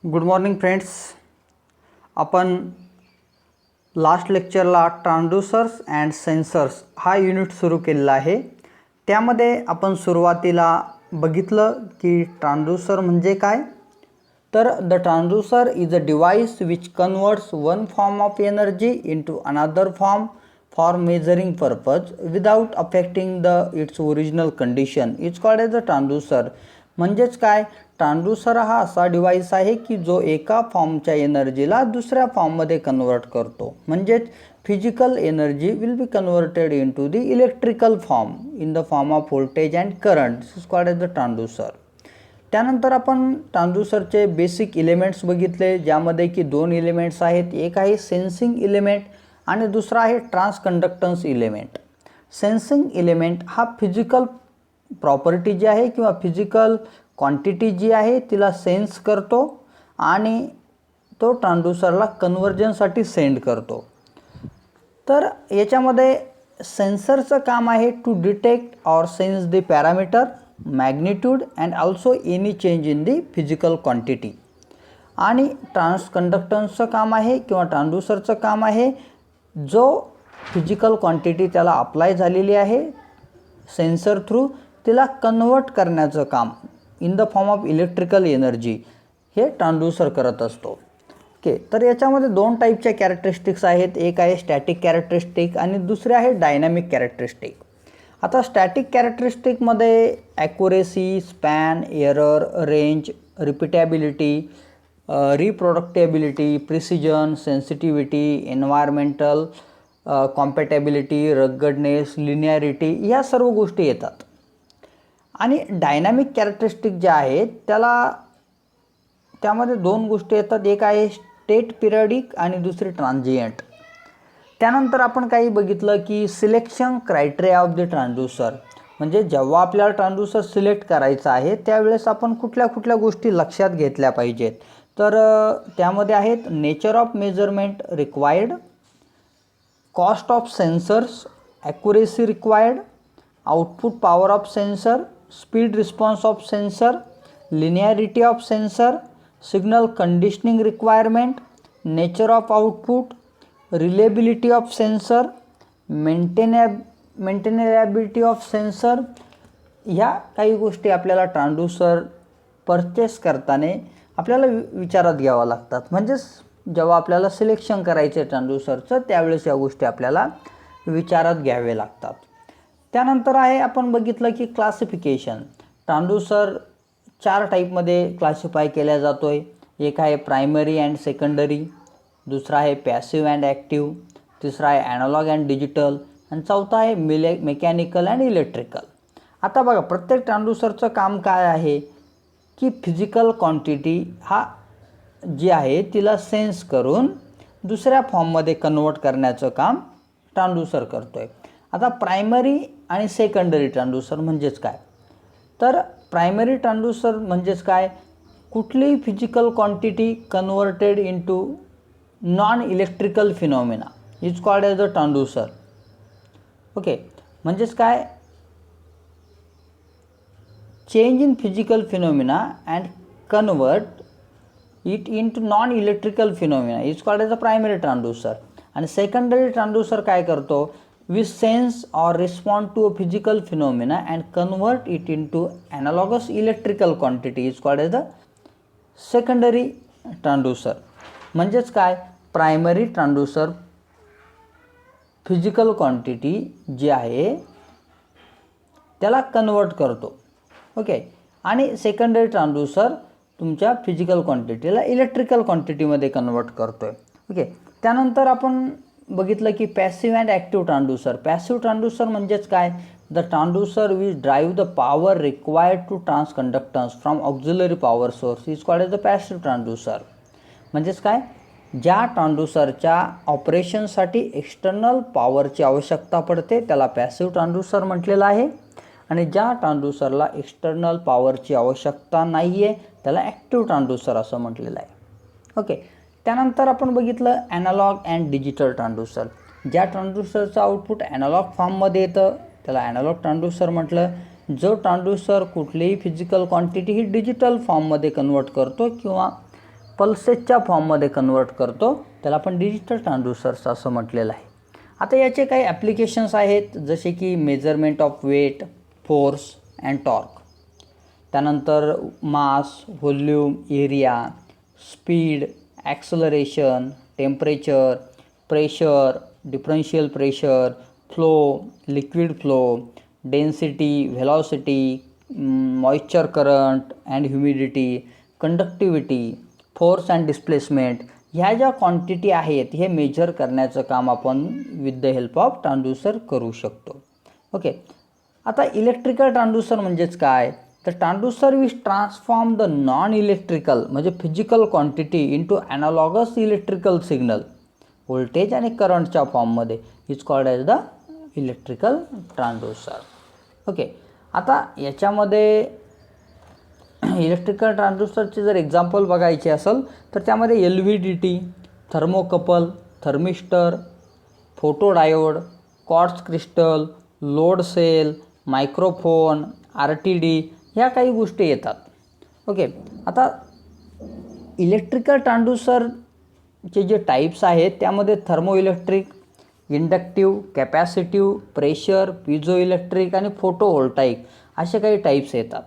Good morning friends. आपण last लेक्चरला ट्रान्सड्यूसर्स and sensors हा unit सुरू केलेला आहे. त्यामध्ये आपण सुरुवातीला बघितलं की ट्रान्सड्यूसर म्हणजे काय. तर the transducer is a device which converts one form of energy into another form for measuring purpose without affecting its original condition is called as a transducer. म्हणजेच काय, ट्रान्सड्यूसर हा असा डिवाइस आहे की जो एका फॉर्मच्या एनर्जीला दुसऱ्या फॉर्ममध्ये कन्वर्ट करतो. म्हणजेच physical energy will be converted into the electrical form in the form of voltage and current. This is called as the transducer. त्यानंतर आपण ट्रान्सड्यूसरचे बेसिक एलिमेंट्स बघितले, ज्यामध्ये की दोन एलिमेंट्स आहेत. एक आहे सेन्सिंग एलिमेंट आणि दुसरा आहे ट्रान्सकंडक्टन्स एलिमेंट. सेन्सिंग एलिमेंट हा फिजिकल प्रॉपर्टी जी आहे किंवा फिजिकल क्वांटिटी जी आहे तिला सेन्स करतो आणि तो ट्रान्सड्यूसरला कन्व्हर्जनसाठी सेंड करतो. तर याच्यामध्ये सेन्सरचं काम आहे to detect or sense the parameter, magnitude and also any change in the physical quantity. आणि ट्रान्सकंडक्टन्सचं काम आहे किंवा ट्रान्सड्यूसरचं काम आहे जो फिजिकल क्वांटिटी त्याला अप्लाय झालेली आहे सेन्सर थ्रू तिला कन्वर्ट करण्याचं काम in the form of electrical energy हे ट्रान्सड्यूसर करत असतो. ओके, तर याच्यामध्ये दोन टाईपच्या कॅरेक्टरिस्टिक्स आहेत. एक आहे स्टॅटिक कॅरेक्टरिस्टिक आणि दुसरे आहे डायनॅमिक कॅरेक्टरिस्टिक. आता स्टॅटिक कॅरेक्टरिस्टिकमध्ये accuracy, span, error, range, repeatability, reproducibility, precision, sensitivity, environmental compatibility, ruggedness, linearity ह्या सर्व गोष्टी येतात. आणि डायनॅमिक कॅरेक्टरिस्टिक जे आहेत त्यामध्ये दोन गोष्टी येतात. एक आहे स्टेट पिरियडिक आणि दुसरी ट्रान्झिएंट. त्यानंतर आपण काही बघितलं की selection criteria of the transducer. म्हणजे जेव्हा आपल्याला ट्रान्सड्यूसर सिलेक्ट करायचं आहे त्यावेळेस आपण कुठल्या कुठल्या गोष्टी लक्षात घेतल्या पाहिजेत. तर त्यामध्ये आहेत nature of measurement required, cost of sensors, accuracy required, output power of sensor, speed response of sensor, linearity of sensor, signal conditioning requirement, nature of output, reliability of sensor, maintainability of sensor. ह्या काही गोष्टी आपल्याला transducer purchase करताना आपल्याला विचारात घ्याव्या लागतात. म्हणजेच जेव्हा आपल्याला सिलेक्शन करायचं आहे ट्रान्सड्यूसरचं त्यावेळेस या गोष्टी आपल्याला विचारात घ्यावे लागतात. त्यानंतर आहे आपण बघितलं की क्लासिफिकेशन. ट्रान्सड्यूसर 4 टाईपमध्ये क्लासिफाय केल्या जातो आहे. एक आहे प्रायमरी अँड सेकंडरी, दुसरा आहे पॅसिव्ह अँड ॲक्टिव्ह, तिसरा आहे ॲनालॉग अँड डिजिटल आणि चौथा आहे मेकॅनिकल अँड इलेक्ट्रिकल. आता बघा, प्रत्येक ट्रान्सड्यूसरचं काम काय आहे की फिजिकल क्वांटिटी जी आहे तिला सेन्स करून दुसऱ्या फॉर्ममध्ये कन्वर्ट करण्याचं काम ट्रान्सड्यूसर करतो आहे. आता प्रायमरी आणि सेकंडरी ट्रान्सड्यूसर म्हणजेच काय, तर प्रायमरी ट्रान्सड्यूसर म्हणजेच काय, कुठलीही physical quantity converted into non electrical phenomena is called as a transducer. Okay, म्हणजेच काय, change in physical phenomena and convert it into non electrical phenomena is called as a primary transducer. आणि secondary transducer काय करतो, we sense or respond to a physical phenomena and convert it into analogous electrical quantity is called as the secondary transducer. म्हणजेच काय, primary transducer physical quantity जी आहे त्याला convert करतो. Okay, आणि सेकंडरी ट्रान्सड्यूसर तुमच्या फिजिकल क्वांटिटीला इलेक्ट्रिकल क्वांटिटीमध्ये कन्वर्ट करतो आहे. ओके, त्यानंतर आपण बघितलं की passive and active transducer. Passive transducer म्हणजेच काय, the transducer which drive the power required to transconductance from auxiliary power source is called as the passive transducer. म्हणजेच काय, ज्या ट्रान्सड्यूसरच्या ऑपरेशनसाठी एक्सटर्नल पॉवरची आवश्यकता पडते त्याला पॅसिव्ह ट्रान्सड्यूसर म्हटलेलं आहे. आणि ज्या ट्रान्सड्यूसरला एक्सटर्नल पॉवरची आवश्यकता नाही आहे त्याला ॲक्टिव्ह ट्रान्सड्यूसर असं म्हटलेलं आहे. ओके, त्यानंतर आपण बघितलं ॲनालॉग अँड डिजिटल ट्रान्सड्यूसर. ज्या ट्रान्सड्यूसरचं आउटपुट ॲनालॉग फॉर्ममध्ये येतं त्याला ॲनालॉग ट्रान्सड्यूसर म्हटलं. जो ट्रान्सड्यूसर कुठलीही फिजिकल क्वांटिटी ही डिजिटल फॉर्ममध्ये कन्वर्ट करतो किंवा पल्सेसच्या फॉर्ममध्ये कन्वर्ट करतो, त्याला आपण डिजिटल ट्रान्सड्यूसर्स असं म्हटलेलं आहे. आता याचे काही ॲप्लिकेशन्स आहेत, जसे की measurement of weight, force and torque, त्यानंतर mass, volume, area, speed, acceleration, temperature, pressure, differential pressure, flow, liquid flow, density, velocity, moisture current and humidity, conductivity, force and displacement, ह्या ज्या क्वांटिटी आहेत हे मेजर करण्याचं काम आपण with the help of transducer करू शकतो. ओके. आता इलेक्ट्रिकल ट्रान्सड्यूसर म्हणजेच काय, तर transducer which transform the non electrical म्हणजे physical quantity into analogous electrical signal voltage आणि करंटच्या फॉर्ममध्ये is called as the electrical transducer. Okay. आता याच्यामध्ये इलेक्ट्रिकल ट्रान्सड्यूसरचे जर एक्झाम्पल बघायचे असेल तर त्यामध्ये LVDT, thermocouple, thermistor, photodiode, quartz crystal, load cell, microphone, RTD ह्या काही गोष्टी येतात. ओके. आता इलेक्ट्रिकल ट्रान्सड्यूसरचे जे टाईप्स आहेत त्यामध्ये thermoelectric, inductive, capacitive, pressure, piezoelectric आणि फोटो व्होल्टाईक असे काही टाईप्स येतात.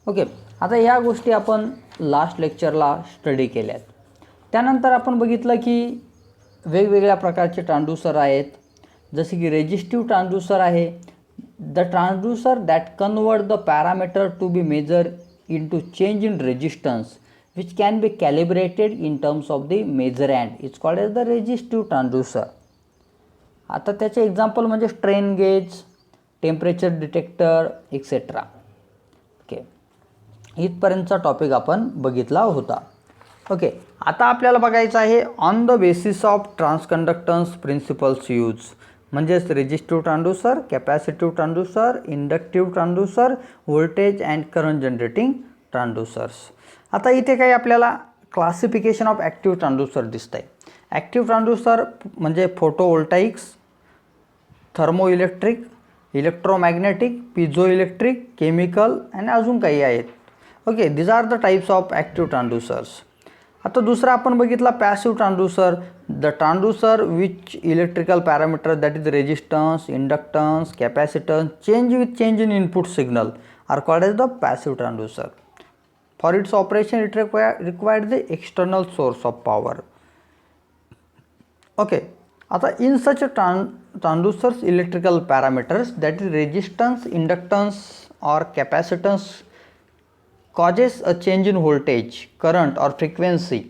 ओके. आता या गोष्टी आपण लास्ट लेक्चरला स्टडी केल्यात. त्यानंतर आपण बघितलं की वेगवेगळ्या प्रकारचे ट्रान्सड्यूसर आहेत, जसे की रेजिस्टिव्ह ट्रान्सड्यूसर आहे, the transducer that convert the parameter to be measure into change in resistance which can be calibrated in terms of the measurand is called as the resistive transducer. आता त्याचे example म्हणजे strain gauge, temperature detector etcetera. Okay. इथपर्यंतचा topic आपण बघितला होता. Okay. आता आपल्याला बघायचं आहे on the basis of transconductance principles use, म्हणजेच resistive transducer, capacitive transducer, inductive transducer, voltage and current generating transducers. आता इथे काही आपल्याला क्लासिफिकेशन ऑफ ॲक्टिव्ह ट्रान्सड्यूसर दिसत आहे. ॲक्टिव्ह ट्रान्सड्यूसर म्हणजे photovoltaics, thermoelectric, electromagnetic, piezoelectric, chemical आणि अजून काही आहेत. Okay. These are the types of active transducers. आता दुसरा आपण बघितला passive transducer, the transducer which electrical parameter that is resistance, inductance, capacitance change with change in input signal are called as the passive transducer. For its operation it required the external source of power. Okay. आता in such ट्रान्सड्यूसर्स electrical parameters that is resistance, inductance or capacitance causes a change in voltage, current or frequency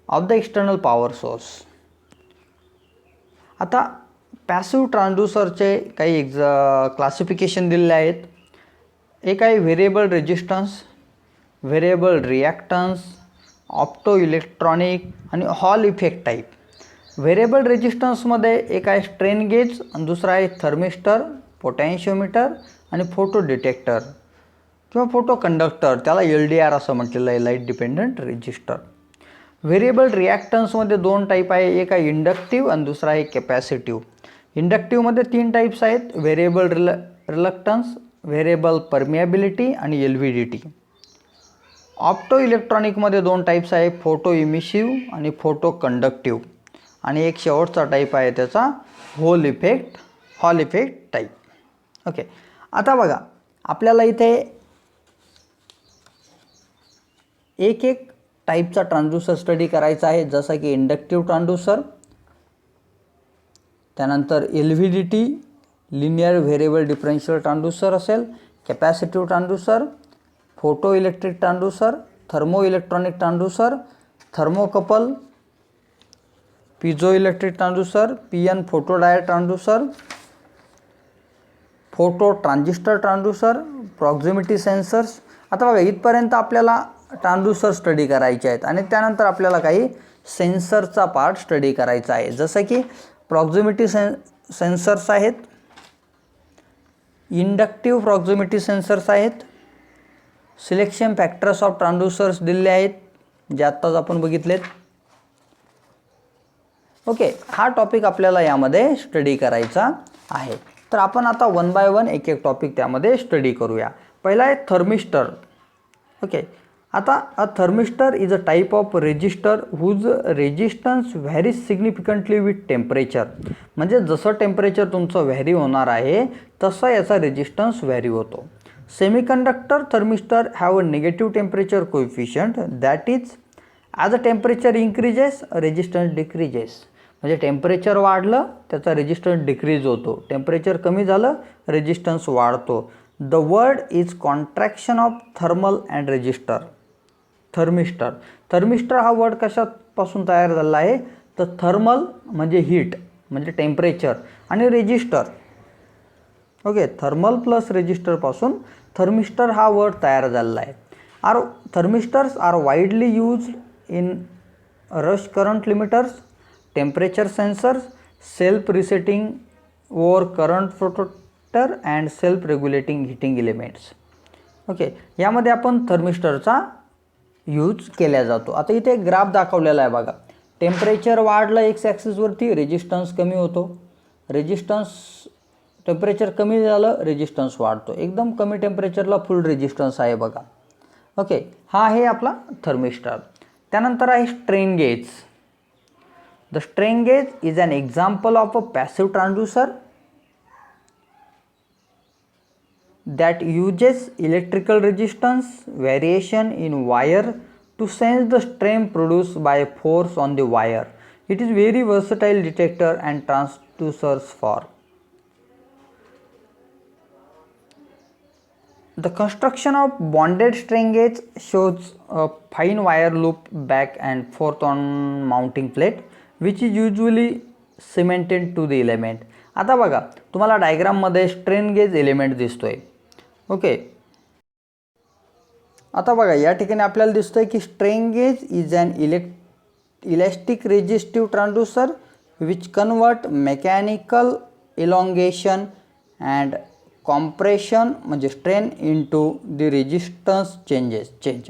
of the external power source. आता passive ट्रान्सड्यूसरचे काही classification दिलेले आहेत. एक आहे variable resistance, variable reactance, opto electronic आणि hall effect type. Variable रेजिस्टन्समध्ये एक आहे strain gauge आणि दुसरा आहे थर्मिस्टर, पोटॅन्शिओमीटर आणि फोटो डिटेक्टर किंवा फोटो कंडक्टर, त्याला LDR असं म्हटलेलं आहे, लाईट डिपेंडंट रेजिस्टर. व्हेरिएबल रिॲक्टन्समध्ये दोन टाईप आहे, एक आहे इंडक्टिव्ह आणि दुसरा आहे कॅपॅसिटिव्ह. इंडक्टिव्हमध्ये 3 टाईप्स आहेत, व्हेरिएबल रिलक्टन्स, व्हेरिएबल परमिएबिलिटी आणि LVDT. ऑप्टो इलेक्ट्रॉनिकमध्ये 2 टाईप्स आहे, फोटो इमिसिव्ह आणि फोटो कंडक्टिव्ह, आणि एक शेवटचा टाईप आहे त्याचा हॉल इफेक्ट टाईप. ओके. आता बघा आपल्याला इथे एक टाईपचा ट्रान्सड्यूसर स्टडी करायचा आहे, जसं की इंडक्टिव्ह ट्रान्सड्यूसर, त्यानंतर LVDT linear variable differential transducer असेल, capacitive transducer, photoelectric transducer, thermoelectronic transducer, thermocouple, piezoelectric transducer, PN photodiode transducer, phototransistor transducer, proximity sensors. आता बघा इथपर्यंत आपल्याला ट्रान्सड्यूसर स्टडी करायचे आहेत आणि त्यानंतर आपल्याला काही सेन्सरचा पार्ट स्टडी करायचा आहे, जसं की प्रॉक्झिमिटी सेन्सर्स आहेत, इंडक्टिव्ह प्रॉक्झिमिटी सेन्सर्स आहेत, सिलेक्शन फॅक्टर्स ऑफ ट्रान्सड्यूसर्स दिलेले आहेत जे आत्ताच आपण बघितलेत. ओके. हा टॉपिक आपल्याला यामध्ये स्टडी करायचा आहे. तर आपण आता 1 बाय 1 एक टॉपिक त्यामध्ये स्टडी करूया. पहिला आहे थर्मिस्टर. ओके. आता a thermistor is a type of resistor whose resistance varies significantly with temperature. म्हणजे जसं टेम्परेचर तुमचं व्हॅरी होणार आहे तसं याचा रेजिस्टन्स व्हॅरी होतो. Semiconductor thermistor have a negative temperature coefficient that is as a temperature increases resistance decreases. म्हणजे temperature वाढलं त्याचा रेजिस्टन्स डिक्रीज होतो, टेम्परेचर कमी झालं रेजिस्टन्स वाढतो. The word is contraction of thermal and resistor. Thermistor, thermistor हा word कशापासून तयार झाला आहे तर थर्मल म्हणजे हीट म्हणजे टेम्परेचर आणि रेजिस्टर. ओके, थर्मल प्लस रेजिस्टरपासून थर्मिस्टर हा वर्ड तयार झालेला आहे. Thermistors are widely used in rush current limiters, temperature sensors, self resetting over current protector and self regulating heating elements. Okay, यामध्ये आपण थर्मिस्टरचा यूज केला जातो. आता इथे एक ग्राफ दाखवलेला आहे बघा. टेम्परेचर वाढलं एक्स ॲक्सिसवरती रेजिस्टन्स कमी होतो, रेजिस्टन्स टेम्परेचर कमी झालं रेजिस्टन्स वाढतो. एकदम कमी टेम्परेचरला फुल रेजिस्टन्स आहे बघा. ओके, हा आहे आपला थर्मिस्टर. त्यानंतर आहे strain gauge. The strain gauge is an example of a passive transducer that uses electrical resistance variation in wire to sense the strain produced by a force on the wire. It is very versatile detector and transducers for. The construction of bonded strain gauge shows a fine wire loop back and forth on mounting plate which is usually cemented to the element. आता बघा तुम्हाला डायग्राममध्ये strain gauge element दिसतोय. Okay, आता बघा या ठिकाणी आपल्याला दिसतंय की strain gauge is an elastic resistive transducer which convert mechanical elongation and compression म्हणजे strain into the resistance change.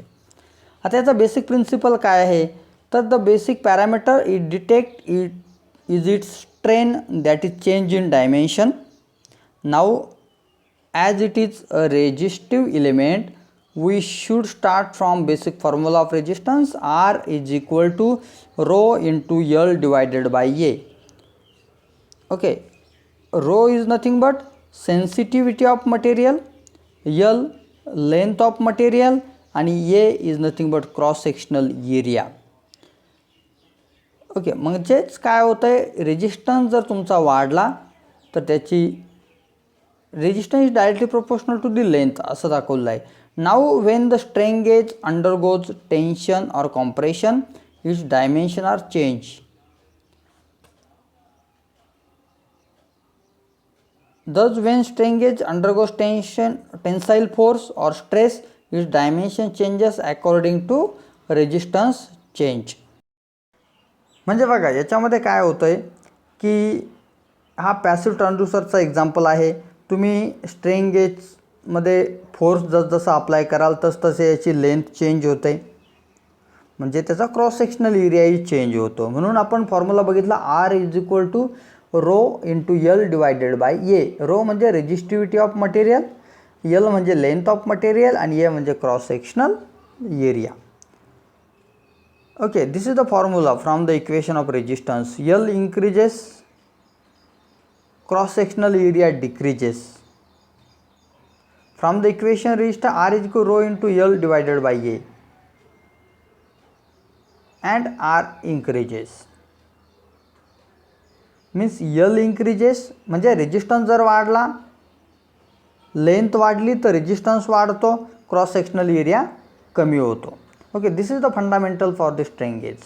आता याचा बेसिक प्रिन्सिपल काय आहे तर the basic parameter it detect is its strain that is change in dimension. Now as it is a resistive element we should start from basic formula of resistance. R is equal to rho into L divided by A. Okay, rho is nothing but sensitivity of material, L length of material आणि A is nothing but cross sectional area. Okay, म्हणजेच काय होतं आहे resistance जर तुमचा वाढला तर त्याची resistance is directly proportional to the length असं दाखवलं आहे. Now when the strain gauge undergoes tension or compression its dimension are changed. Thus when strain gauge undergoes tensile force or stress its dimension changes according to resistance change. म्हणजे बघा याच्यामध्ये काय होतं आहे की हा पॅसिव्ह ट्रान्सड्यूसरचा एक्झाम्पल आहे. तुम्ही स्ट्रेन गेजमध्ये फोर्स जसजसा अप्लाय कराल तसतसे याची लेंथ चेंज होते म्हणजे त्याचा क्रॉस सेक्शनल एरियाही चेंज होतो. म्हणून आपण फॉर्म्युला बघितला R is equal to rho into L divided by A. Rho म्हणजे रेजिस्टिव्हिटी ऑफ मटेरियल, L म्हणजे लेंथ ऑफ मटेरियल आणि ए म्हणजे cross sectional area. Okay, this is the formula from the equation of resistance. L increases, cross sectional area decreases. From the equation reached R is equal to rho into L divided by A and R increases means L increases म्हणजे resistance जर वाढला length वाढली तर resistance वाढतो, cross sectional area कमी होतो. Okay, this is the fundamental for the strain gauge.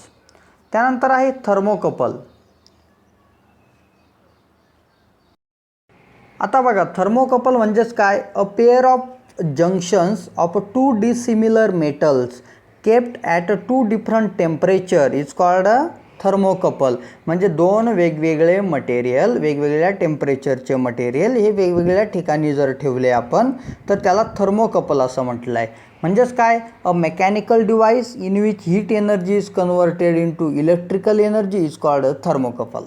त्यानंतर आहे थर्मोकपल. आता बघा थर्मोकपल म्हणजेच काय a pair of junctions of two dissimilar metals kept at two different temperature is called a thermocouple. म्हणजे दोन वेगवेगळे मटेरियल वेगवेगळ्या टेम्परेचरचे मटेरियल हे वेगवेगळ्या ठिकाणी जर ठेवले आपण तर त्याला थर्मोकपल असं म्हटलं आहे. म्हणजेच काय a mechanical device in which heat energy is converted into electrical energy is called a thermocouple.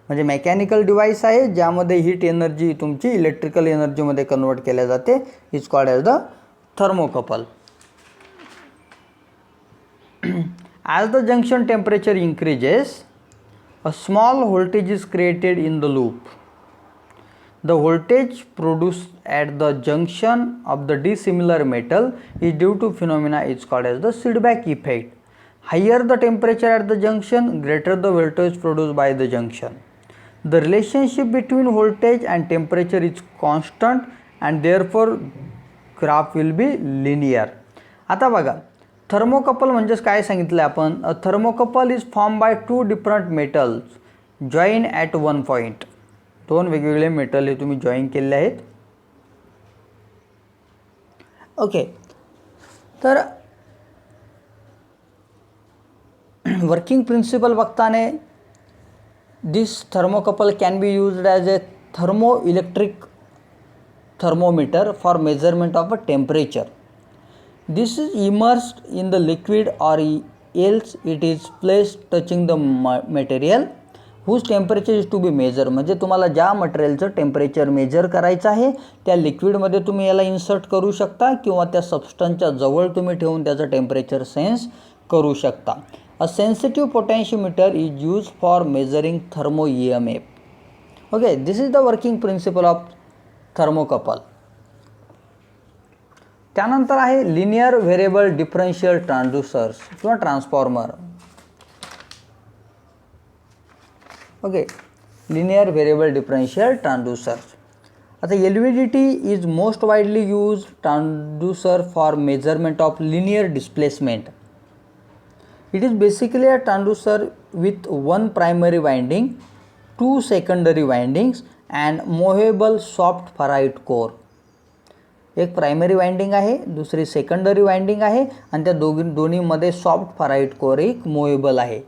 म्हणजे मेकॅनिकल डिव्हाइस आहे ज्यामध्ये हीट एनर्जी तुमची इलेक्ट्रिकल एनर्जीमध्ये कन्वर्ट केल्या जाते is called as the thermocouple. as the junction temperature increases, a small voltage is created in the loop. The voltage produced at the junction of the dissimilar metal is due to phenomena is called as the feedback effect. Higher the temperature at the junction, greater the voltage produced by the junction. The relationship between voltage and temperature is constant and therefore graph will be linear. आता बघा, thermocouple म्हणजेच काय सांगितलं आपण, a thermocouple is form by two different metals join at one point. दोन वेगवेगळे metal हे तुम्ही जॉईन केलेले आहेत. ओके, तर वर्किंग प्रिन्सिपल बघताना this thermocouple can be used as a thermoelectric thermometer for measurement of a temperature. This is immersed in the liquid or else it is placed touching the material whose temperature is to be measured. म्हणजे तुम्हाला ज्या मटेरियलचं temperature measure करायचं आहे त्या लिक्विडमध्ये तुम्ही याला insert करू शकता किंवा त्या सबस्टन्सच्या जवळ तुम्ही ठेवून त्याचं टेम्परेचर सेन्स करू शकता. A sensitive potentiometer is use for measuring thermo EMF. Okay, this is the working principle of thermocouple. त्यानंतर आहे लिनियर व्हेरिएबल डिफरन्शियल ट्रान्सड्यूसर्स किंवा transformer. Okay, linear variable differential transducers. आता LVDT is most widely use transducer for measurement of linear displacement. It is basically a transducer with one primary winding, two secondary windings and movable soft ferrite core. एक primary winding आहे, दुसरी secondary winding आहे आणि त्या दोन्हीमध्ये soft ferrite core एक मोव्हेबल आहे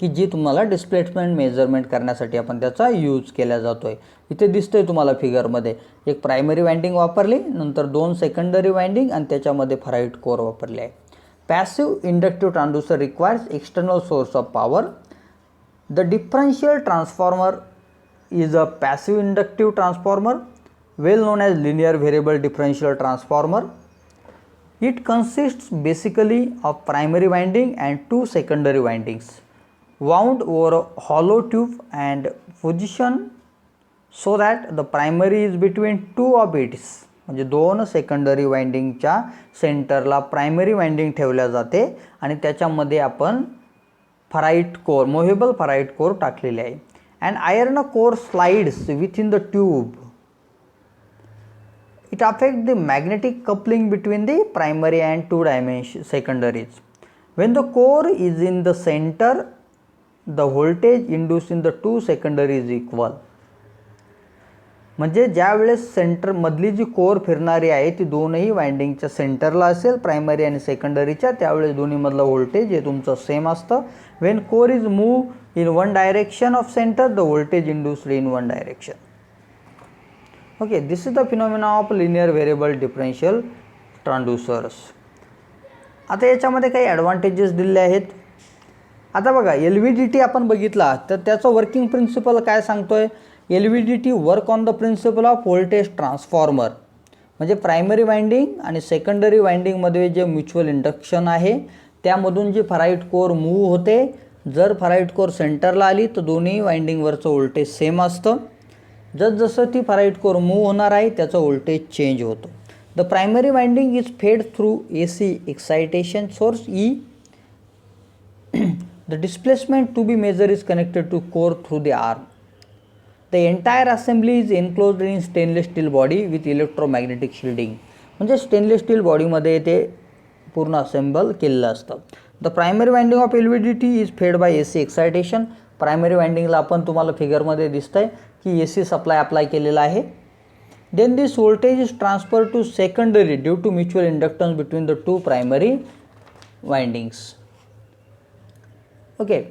की जी तुम्हाला डिस्प्लेसमेंट मेजरमेंट करण्यासाठी आपण त्याचा यूज केला जातो आहे. इथे दिसतंय तुम्हाला फिगरमध्ये एक प्रायमरी वाइंडिंग वापरली, नंतर दोन सेकंडरी वाइंडिंग आणि त्याच्यामध्ये फराइट कोर वापरले आहे. Passive inductive transducer requires external source of power. The differential transformer is a passive inductive transformer well known as linear variable differential transformer. It consists basically of primary winding and two secondary windings wound over a hollow tube and positioned so that the primary is between two of its. म्हणजे दोन secondary वाइंडिंगच्या सेंटरला primary winding ठेवल्या जाते आणि त्याच्यामध्ये आपण फराइट core, मोव्हेबल फराइट core टाकलेले आहे. An iron core slides within the tube. It affects the magnetic coupling between the primary and two secondaries. When the core is in the center, the voltage induced in the two secondary is equal. म्हणजे ज्या वेळेस centre मधली जी core फिरणारी आहे ती दोनही वाइंडिंगच्या सेंटरला असेल, प्रायमरी आणि सेकंडरीच्या, त्यावेळेस दोन्ही मधलं व्होल्टेज हे तुमचं सेम असतं. When core is move in one direction of centre, the voltage induced in one direction. Okay, this is the phenomena of linear variable differential transducers. आता याच्यामध्ये काही ॲडव्हान्टेजेस दिले आहेत. आता बघा, LVDT आपण बघितला तर त्याचं वर्किंग प्रिन्सिपल काय सांगतोय. LVDT work on the principle of voltage transformer. म्हणजे प्रायमरी वाइंडिंग आणि सेकंडरी वाइंडिंगमध्ये जे म्युच्युअल इंडक्शन आहे त्यामधून जी फराइट कोर मूव्ह होते, जर फराइट कोर सेंटरला आली तर दोन्ही वाइंडिंगवरचं व्होल्टेज सेम असतं. जसं ती फराइट कोर मूव्ह होणार आहे त्याचं व्होल्टेज चेंज होतो. The primary winding is fed through AC excitation source E. The displacement to be measured is connected to core through the arm. The entire assembly is enclosed in stainless steel body with electromagnetic shielding. म्हणजे stainless steel बॉडीमध्ये ते पूर्ण assemble केलेलं असतं. The primary winding of LVDT is fed by AC excitation. Primary वाइंडिंगला आपण तुम्हाला फिगरमध्ये दिसतंय की AC सप्लाय अप्लाय केलेला आहे. Then this voltage is transfer to secondary due to mutual inductance between the two primary windings. Okay,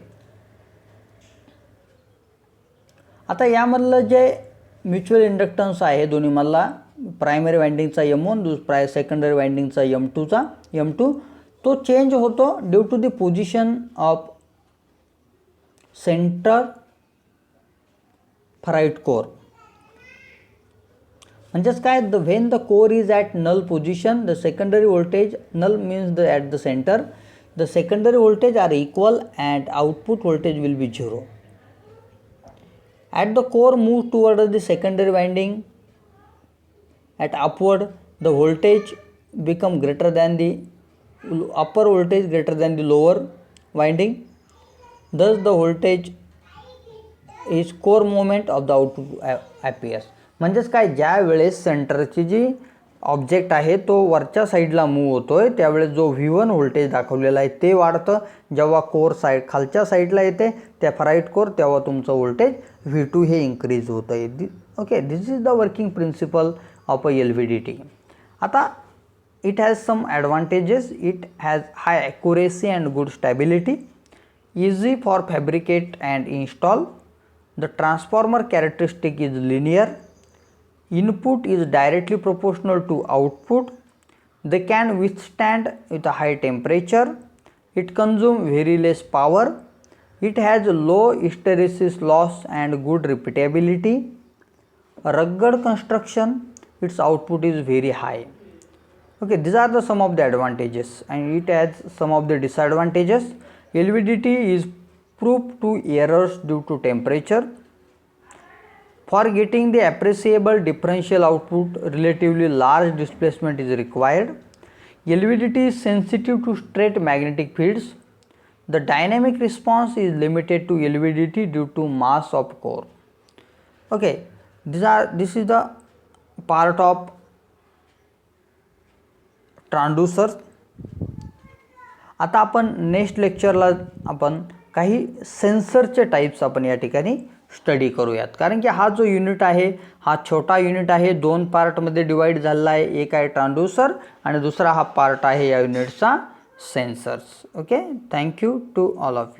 आता यामधलं जे म्युच्युअल इंडक्टन्स आहे दोन्हीमधला, प्रायमरी वाइंडिंगचा M1, सेकंडरी वाइंडिंगचा M2, तो चेंज होतो due to the position of centre ferrite core. म्हणजेच काय, when the core is at null position the secondary voltage, null means the at the centre, the secondary voltage are equal and output voltage will be 0. At the core move toward the secondary winding, at upward the voltage become greater than the upper voltage greater than the lower winding. Thus the voltage is core movement of the output appears. म्हणजेच काय, ज्या वेळेस सेंटरची G object आहे तो वरच्या साईडला move होतोय त्यावेळेस जो V1 व्होल्टेज दाखवलेला आहे ते वाढतं. जेव्हा कोर साईड खालच्या साईडला येते त्या फेराइट कोर तेव्हा तुमचं व्होल्टेज V2 हे इन्क्रीज होतं आहे. Okay, this is the working principle of a LVDT. आता it has some advantages. It has high accuracy and good stability, easy for fabricate and install. The transformer characteristic is linear. Input is directly proportional to output. They can withstand with a high temperature. It consumes very less power. It has low hysteresis loss and good repeatability. A rugged construction. Its output is very high. Okay, these are the some of the advantages, and it has some of the disadvantages. LVDT is prone to errors due to temperature. For getting the appreciable differential output, relatively large displacement is required. LVDT is sensitive to straight magnetic fields. The dynamic response is limited to LVDT due to mass of core. Okay, this is the part of ट्रान्सड्यूसर्स. आता आपण next लेक्चरला आपण काही सेन्सरचे types आपण या ठिकाणी study करूयात, कारण की हा जो युनिट आहे हा छोटा युनिट आहे, 2 पार्टमध्ये डिवाइड झालेला आहे. एक आहे ट्रान्सड्यूसर आणि दुसरा हा पार्ट आहे या युनिटचा sensors. Okay, thank you to all of you.